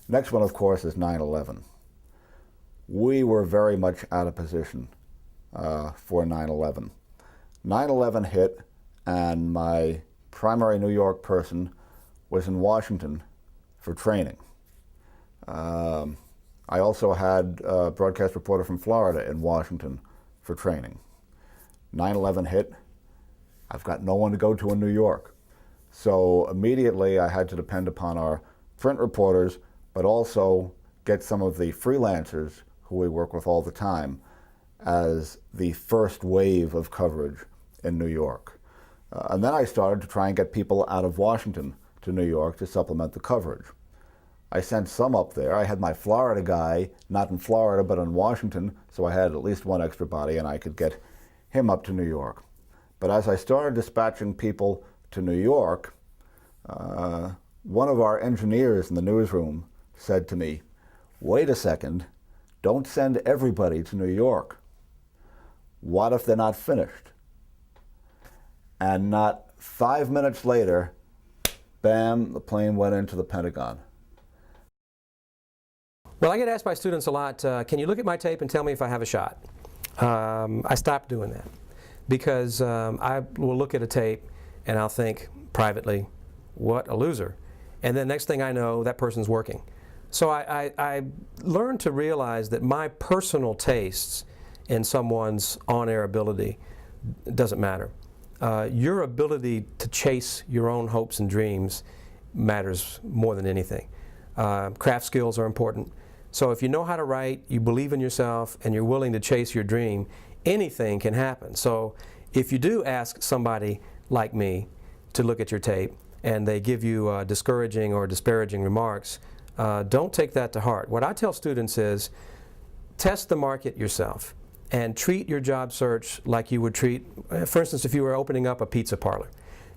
Next one, of course, is 9/11. We were very much out of position for 9/11. 9/11 hit, and my primary New York person was in Washington for training. I also had a broadcast reporter from Florida in Washington for training. 9/11 hit. I've got no one to go to in New York. So immediately I had to depend upon our print reporters, but also get some of the freelancers who we work with all the time as the first wave of coverage in New York. And then I started to try and get people out of Washington to New York to supplement the coverage. I sent some up there. I had my Florida guy, not in Florida, but in Washington, so I had at least one extra body and I could get him up to New York. But as I started dispatching people to New York, one of our engineers in the newsroom said to me, "Wait a second, don't send everybody to New York. What if they're not finished?" And not 5 minutes later, bam, the plane went into the Pentagon. Well, I get asked by students a lot, can you look at my tape and tell me if I have a shot? I stopped doing that because I will look at a tape and I'll think privately, what a loser. And then next thing I know, that person's working. So I learned to realize that my personal tastes in someone's on-air ability doesn't matter. Your ability to chase your own hopes and dreams matters more than anything. Craft skills are important. So if you know how to write, you believe in yourself, and you're willing to chase your dream, anything can happen. So if you do ask somebody like me to look at your tape and they give you discouraging or disparaging remarks, don't take that to heart. What I tell students is test the market yourself and treat your job search like you would treat, for instance, if you were opening up a pizza parlor.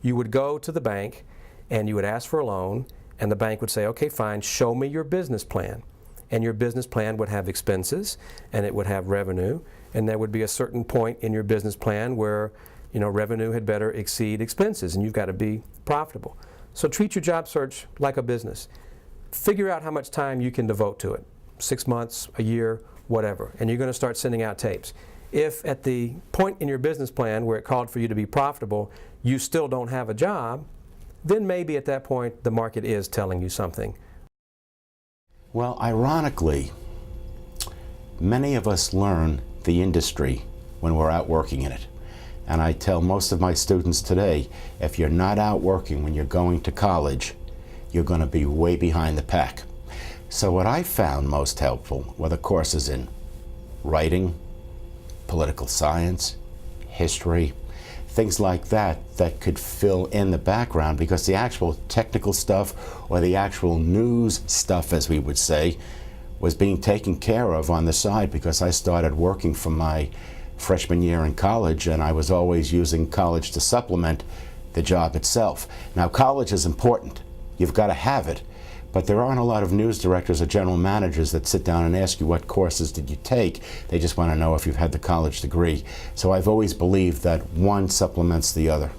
You would go to the bank and you would ask for a loan, and the bank would say, okay, fine, show me your business plan. And your business plan would have expenses and it would have revenue, and there would be a certain point in your business plan where revenue had better exceed expenses, and you've got to be profitable. So treat your job search like a business. Figure out how much time you can devote to it, 6 months, a year, whatever, and you're going to start sending out tapes. If at the point in your business plan where it called for you to be profitable, you still don't have a job, then maybe at that point the market is telling you something. Well, ironically, many of us learn the industry when we're out working in it. And I tell most of my students today, if you're not out working when you're going to college, you're going to be way behind the pack. So what I found most helpful were the courses in writing, political science, history, things like that that could fill in the background, because the actual technical stuff or the actual news stuff, as we would say, was being taken care of on the side, because I started working from my freshman year in college and I was always using college to supplement the job itself. Now, college is important. You've got to have it. But there aren't a lot of news directors or general managers that sit down and ask you what courses did you take. They just want to know if you've had the college degree. So I've always believed that one supplements the other.